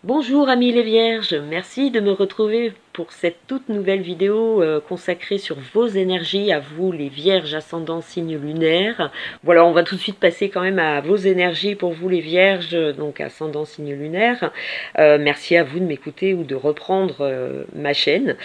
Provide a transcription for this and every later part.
Bonjour amis les vierges, merci de me retrouver pour cette toute nouvelle vidéo consacrée sur vos énergies, à vous les vierges ascendant signe lunaire. Voilà, on va tout de suite passer quand même à vos énergies pour vous les vierges, donc ascendant signe lunaire. Merci à vous de m'écouter ou de reprendre ma chaîne.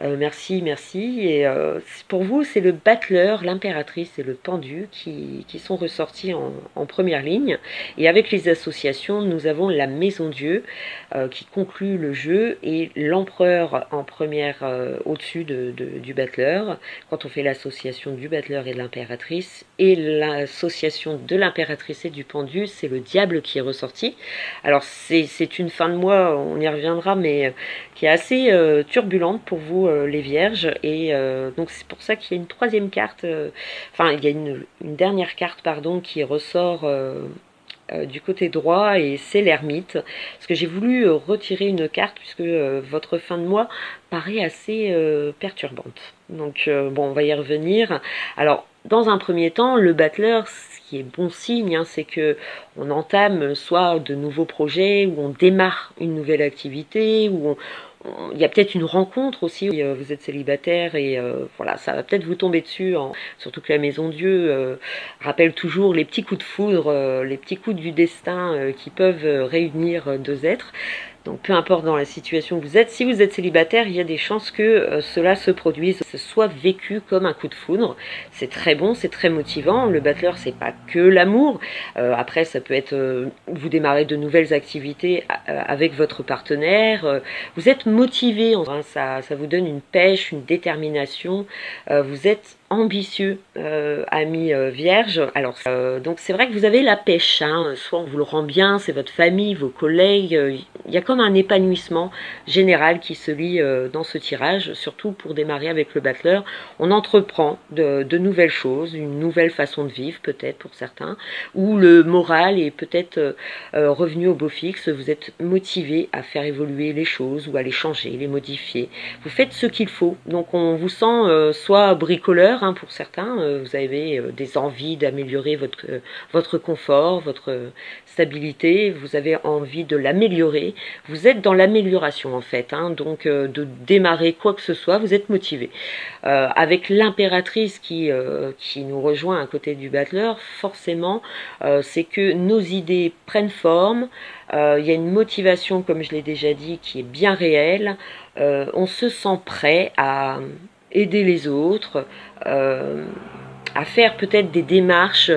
Merci. Et pour vous, c'est le battleur, l'impératrice et le pendu qui sont ressortis en première ligne. Et avec les associations, nous avons la Maison Dieu, qui conclut le jeu, et l'empereur en première au-dessus du battleur, quand on fait l'association du battleur et de l'impératrice, et l'association de l'impératrice et du pendu, c'est le diable qui est ressorti. Alors c'est une fin de mois, on y reviendra, mais qui est assez turbulente pour vous les vierges, et donc c'est pour ça qu'il y a une troisième carte, enfin il y a une dernière carte pardon qui ressort du côté droit, et c'est l'ermite, parce que j'ai voulu retirer une carte puisque votre fin de mois paraît assez perturbante. Donc bon, on va y revenir. Alors dans un premier temps, le battleur, ce qui est bon signe, hein, c'est que on entame soit de nouveaux projets, ou on démarre une nouvelle activité, ou il y a peut-être une rencontre aussi, vous êtes célibataire, et voilà, ça va peut-être vous tomber dessus, surtout que la Maison Dieu rappelle toujours les petits coups de foudre, les petits coups du destin qui peuvent réunir deux êtres. Donc peu importe dans la situation que vous êtes, si vous êtes célibataire, il y a des chances que cela se produise, que ce soit vécu comme un coup de foudre. C'est très bon, c'est très motivant. Le battleur, c'est pas que l'amour. Après, ça peut être vous démarrez de nouvelles activités avec votre partenaire. Vous êtes motivé, hein, ça vous donne une pêche, une détermination. Vous êtes ambitieux, ami vierge. Alors donc c'est vrai que vous avez la pêche, hein. Soit on vous le rend bien, c'est votre famille, vos collègues. Il y a comme un épanouissement général qui se lie dans ce tirage, surtout pour démarrer avec le battleur. On entreprend de nouvelles choses, une nouvelle façon de vivre peut-être pour certains, où le moral est peut-être revenu au beau fixe. Vous êtes motivé à faire évoluer les choses, ou à les changer, les modifier. Vous faites ce qu'il faut. Donc on vous sent soit bricoleur, hein, pour certains, vous avez des envies d'améliorer votre confort, votre stabilité, vous avez envie de l'améliorer, vous êtes dans l'amélioration en fait, hein, donc de démarrer quoi que ce soit, vous êtes motivé. Avec l'impératrice qui nous rejoint à côté du battleur, forcément, c'est que nos idées prennent forme, il y a une motivation, comme je l'ai déjà dit, qui est bien réelle, on se sent prêt à aider les autres, à faire peut-être des démarches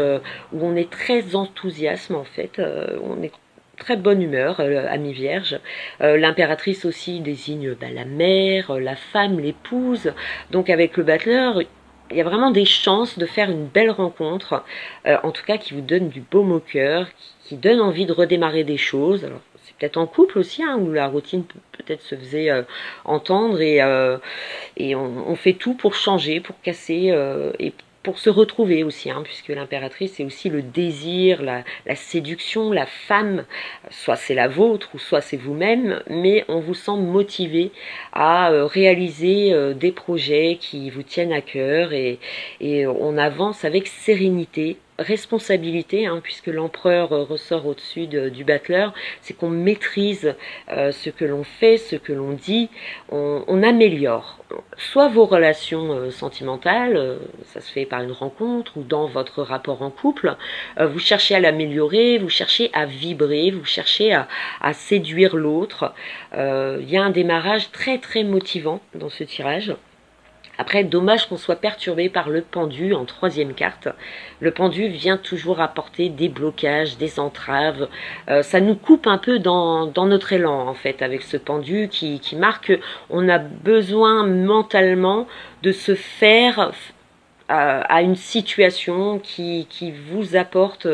où on est très enthousiasme en fait, on est très bonne humeur, ami vierge. L'impératrice aussi désigne la mère, la femme, l'épouse. Donc avec le battleur, il y a vraiment des chances de faire une belle rencontre, en tout cas qui vous donne du baume au cœur, qui donne envie de redémarrer des choses. Alors c'est peut-être en couple aussi, hein, où la routine peut-être se faisait entendre, et on fait tout pour changer, pour casser, et pour se retrouver aussi, hein, puisque l'impératrice, c'est aussi le désir, la séduction, la femme, soit c'est la vôtre, ou soit c'est vous-même, mais on vous sent motivé à réaliser des projets qui vous tiennent à cœur, et on avance avec sérénité, responsabilité, hein, puisque l'empereur ressort au-dessus du battleur, c'est qu'on maîtrise ce que l'on fait, ce que l'on dit, on améliore soit vos relations sentimentales, ça se fait par une rencontre ou dans votre rapport en couple, vous cherchez à l'améliorer, vous cherchez à vibrer, vous cherchez à séduire l'autre. Il y a un démarrage très très motivant dans ce tirage. Après, dommage qu'on soit perturbé par le pendu en troisième carte. Le pendu vient toujours apporter des blocages, des entraves. Ça nous coupe un peu dans notre élan, en fait, avec ce pendu qui marque qu'on a besoin mentalement de se faire à une situation qui vous apporte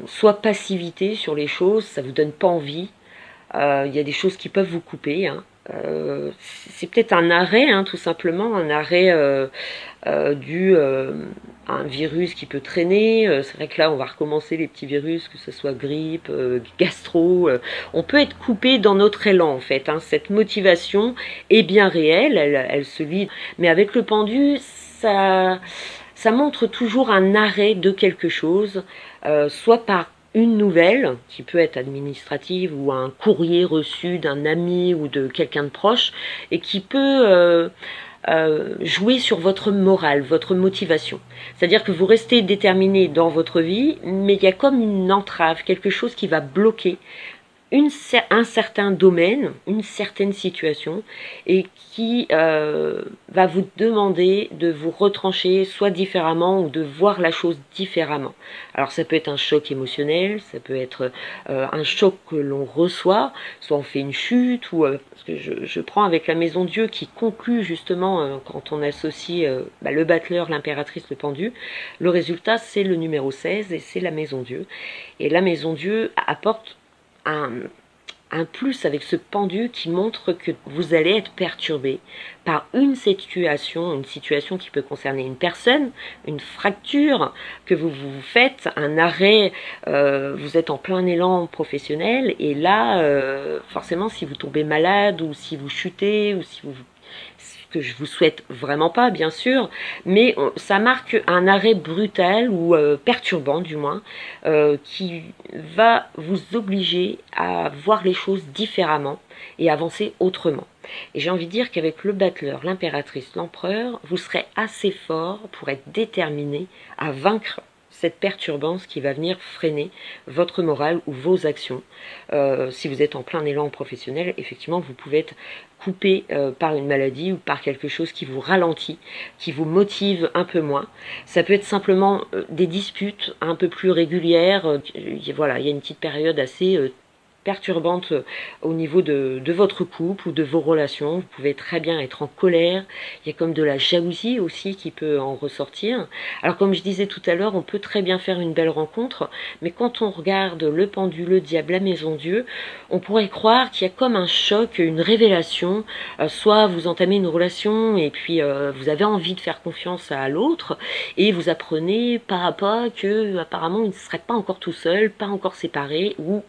soit passivité sur les choses, ça vous donne pas envie. Il y a des choses qui peuvent vous couper, hein. C'est peut-être un arrêt, hein, tout simplement, un arrêt dû à un virus qui peut traîner. C'est vrai que là, on va recommencer les petits virus, que ce soit grippe, gastro. On peut être coupé dans notre élan, en fait, hein. Cette motivation est bien réelle, elle se lie. Mais avec le pendu, ça montre toujours un arrêt de quelque chose, soit par une nouvelle, qui peut être administrative ou un courrier reçu d'un ami ou de quelqu'un de proche, et qui peut jouer sur votre morale, votre motivation. C'est-à-dire que vous restez déterminé dans votre vie, mais il y a comme une entrave, quelque chose qui va bloquer un certain domaine, une certaine situation, et qui va vous demander de vous retrancher soit différemment ou de voir la chose différemment. Alors ça peut être un choc émotionnel, ça peut être un choc que l'on reçoit, soit on fait une chute, ou parce que je prends avec la Maison Dieu qui conclut justement quand on associe le battleur, l'impératrice, le pendu, le résultat c'est le numéro 16 et c'est la Maison Dieu. Et la Maison Dieu apporte un plus avec ce pendu qui montre que vous allez être perturbé par une situation qui peut concerner une personne, une fracture que vous faites, un arrêt, vous êtes en plein élan professionnel et là, forcément, si vous tombez malade ou si vous chutez ou si vous que je vous souhaite vraiment pas, bien sûr, mais ça marque un arrêt brutal ou perturbant du moins, qui va vous obliger à voir les choses différemment et avancer autrement. Et j'ai envie de dire qu'avec le battleur, l'impératrice, l'empereur, vous serez assez fort pour être déterminé à vaincre cette perturbance qui va venir freiner votre morale ou vos actions. Si vous êtes en plein élan professionnel, effectivement, vous pouvez être coupé par une maladie ou par quelque chose qui vous ralentit, qui vous motive un peu moins. Ça peut être simplement des disputes un peu plus régulières. Voilà, il y a une petite période assez perturbante au niveau de votre couple ou de vos relations. Vous pouvez très bien être en colère. Il y a comme de la jalousie aussi qui peut en ressortir. Alors comme je disais tout à l'heure, on peut très bien faire une belle rencontre, mais quand on regarde le pendu, le diable, la Maison Dieu, on pourrait croire qu'il y a comme un choc, une révélation. Soit vous entamez une relation et puis vous avez envie de faire confiance à l'autre et vous apprenez pas à pas que apparemment il ne serait pas encore tout seul, pas encore séparé ou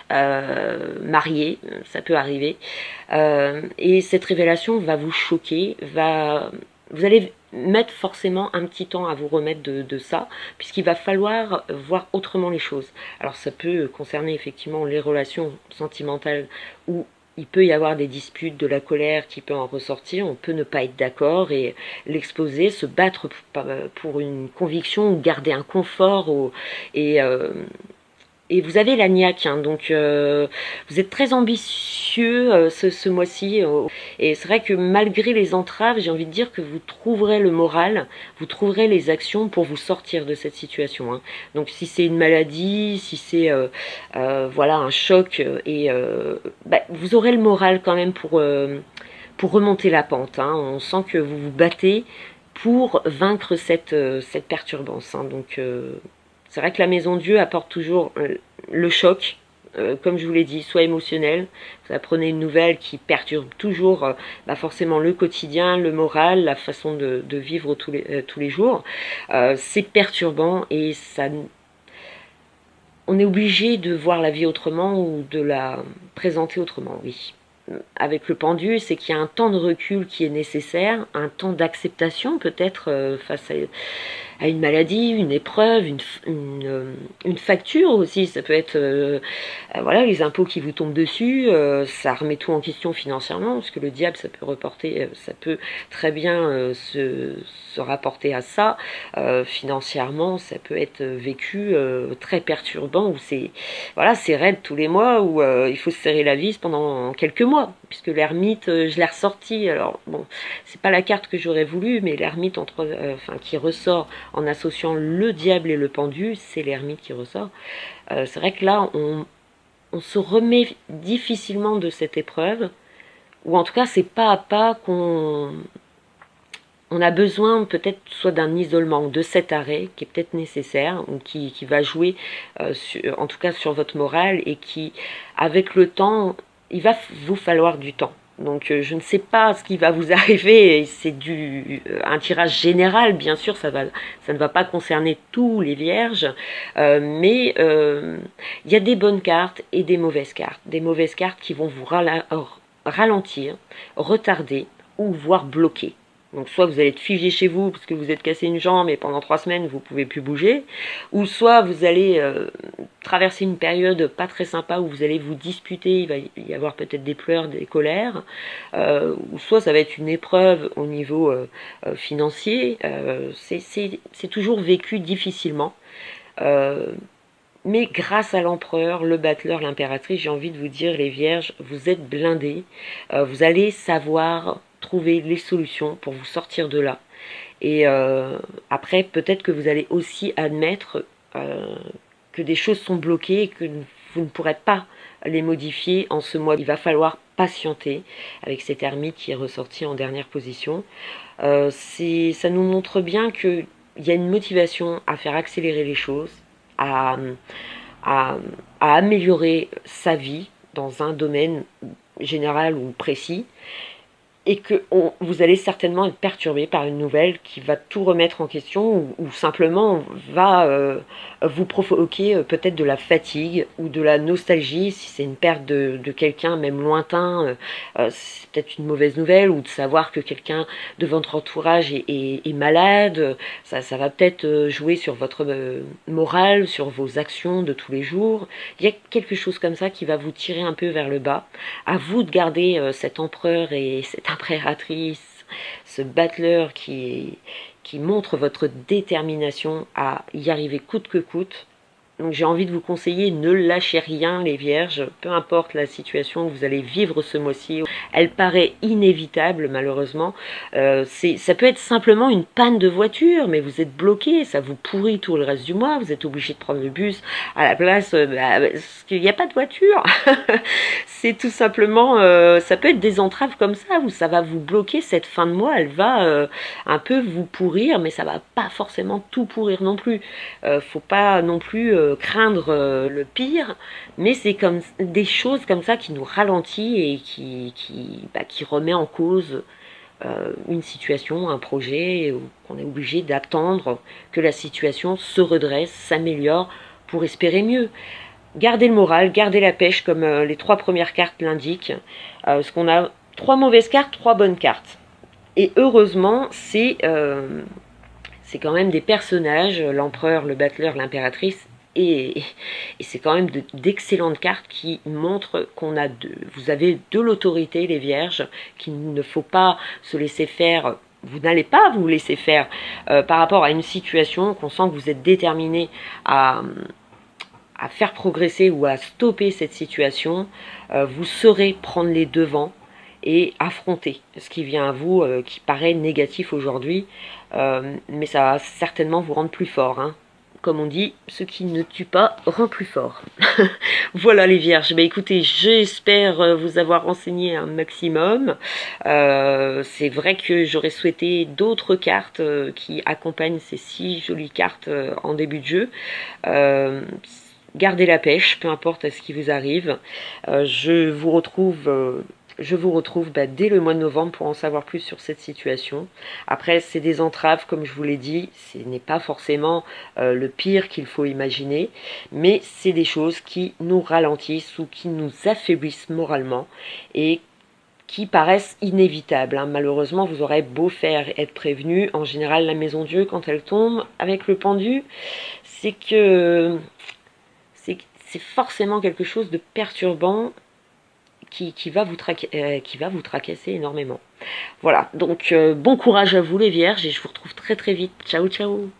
marié, ça peut arriver, et cette révélation va vous choquer, vous allez mettre forcément un petit temps à vous remettre de ça, puisqu'il va falloir voir autrement les choses. Alors ça peut concerner effectivement les relations sentimentales où il peut y avoir des disputes, de la colère qui peut en ressortir, on peut ne pas être d'accord et l'exposer, se battre pour une conviction ou garder un confort et vous avez la niaque, hein, donc vous êtes très ambitieux ce mois-ci. Et c'est vrai que malgré les entraves, j'ai envie de dire que vous trouverez le moral, vous trouverez les actions pour vous sortir de cette situation. Hein. Donc si c'est une maladie, si c'est voilà, un choc, vous aurez le moral quand même pour remonter la pente. Hein. On sent que vous vous battez pour vaincre cette perturbance. Hein. Donc c'est vrai que la Maison Dieu apporte toujours le choc, comme je vous l'ai dit, soit émotionnel, vous apprenez une nouvelle qui perturbe toujours forcément le quotidien, le moral, la façon de vivre tous les jours. C'est perturbant et on est obligé de voir la vie autrement ou de la présenter autrement, oui. Avec le pendu, c'est qu'il y a un temps de recul qui est nécessaire, un temps d'acceptation peut-être face à une maladie, une épreuve, une facture aussi. Ça peut être voilà, les impôts qui vous tombent dessus, ça remet tout en question financièrement, parce que le diable, ça peut très bien se rapporter à ça. Financièrement, ça peut être vécu très perturbant, où c'est raide tous les mois, où il faut se serrer la vis pendant quelques mois, puisque l'ermite, je l'ai ressorti. Alors bon, c'est pas la carte que j'aurais voulu, mais l'ermite qui ressort en associant le diable et le pendu, c'est l'ermite qui ressort. C'est vrai que là, on se remet difficilement de cette épreuve, ou en tout cas, c'est pas à pas qu'on a besoin peut-être soit d'un isolement, de cet arrêt qui est peut-être nécessaire, ou qui va jouer en tout cas sur votre morale, et qui, avec le temps, il va vous falloir du temps. Donc je ne sais pas ce qui va vous arriver, c'est un tirage général, bien sûr, ça ne va pas concerner tous les vierges, mais il y a des bonnes cartes et des mauvaises cartes qui vont vous ralentir, retarder ou voire bloquer. Donc soit vous allez être figé chez vous parce que vous êtes cassé une jambe et pendant 3 semaines vous pouvez plus bouger, ou soit vous allez traverser une période pas très sympa où vous allez vous disputer, il va y avoir peut-être des pleurs, des colères, ou soit ça va être une épreuve au niveau financier. C'est toujours vécu difficilement. Mais grâce à l'empereur, le battleur, l'impératrice, j'ai envie de vous dire, les vierges, vous êtes blindés. Vous allez savoir trouver les solutions pour vous sortir de là. Et après, peut-être que vous allez aussi admettre que des choses sont bloquées et que vous ne pourrez pas les modifier en ce mois. Il va falloir patienter avec cet ermite qui est ressorti en dernière position. Ça nous montre bien qu'il y a une motivation à faire accélérer les choses, à, à, à améliorer sa vie dans un domaine général ou précis, et que vous allez certainement être perturbé par une nouvelle qui va tout remettre en question, ou simplement va vous provoquer peut-être de la fatigue ou de la nostalgie, si c'est une perte de quelqu'un, même lointain, c'est peut-être une mauvaise nouvelle, ou de savoir que quelqu'un de votre entourage est malade, ça va peut-être jouer sur votre morale, sur vos actions de tous les jours. Il y a quelque chose comme ça qui va vous tirer un peu vers le bas. À vous de garder cet empereur et cette impératrice, ce battleur qui montre votre détermination à y arriver coûte que coûte. Donc j'ai envie de vous conseiller, ne lâchez rien les vierges, peu importe la situation que vous allez vivre ce mois-ci. Elle paraît inévitable malheureusement. Ça peut être simplement une panne de voiture, mais vous êtes bloqué, ça vous pourrit tout le reste du mois, vous êtes obligé de prendre le bus à la place, parce qu'il n'y a pas de voiture. C'est tout simplement, ça peut être des entraves comme ça, où ça va vous bloquer cette fin de mois, elle va un peu vous pourrir, mais ça va pas forcément tout pourrir non plus. Faut pas non plus craindre le pire, mais c'est comme des choses comme ça qui nous ralentit et qui remet en cause une situation, un projet, qu'on est obligé d'attendre que la situation se redresse, s'améliore pour espérer mieux. Gardez le moral, gardez la pêche comme les 3 premières cartes l'indiquent, parce qu'on a 3 mauvaises cartes, 3 bonnes cartes. Et heureusement, c'est quand même des personnages, l'empereur, le battleur, l'impératrice, et c'est quand même d'excellentes cartes qui montrent vous avez de l'autorité, les vierges, qu'il ne faut pas se laisser faire. Vous n'allez pas vous laisser faire par rapport à une situation qu'on sent que vous êtes déterminé à faire progresser ou à stopper cette situation. Vous saurez prendre les devants et affronter ce qui vient à vous, qui paraît négatif aujourd'hui, mais ça va certainement vous rendre plus fort, hein. Comme on dit, ce qui ne tue pas rend plus fort. Voilà les vierges, écoutez, j'espère vous avoir renseigné un maximum. C'est vrai que j'aurais souhaité d'autres cartes qui accompagnent ces 6 jolies cartes en début de jeu. Gardez la pêche, peu importe ce qui vous arrive. Je vous retrouve dès le mois de novembre pour en savoir plus sur cette situation. Après, c'est des entraves, comme je vous l'ai dit, ce n'est pas forcément le pire qu'il faut imaginer, mais c'est des choses qui nous ralentissent ou qui nous affaiblissent moralement et qui paraissent inévitables, hein. Malheureusement, vous aurez beau faire être prévenu, en général, la maison Dieu, quand elle tombe avec le pendu, c'est que c'est forcément quelque chose de perturbant qui va vous tracasser énormément. Voilà, donc bon courage à vous les vierges et je vous retrouve très très vite. Ciao ciao.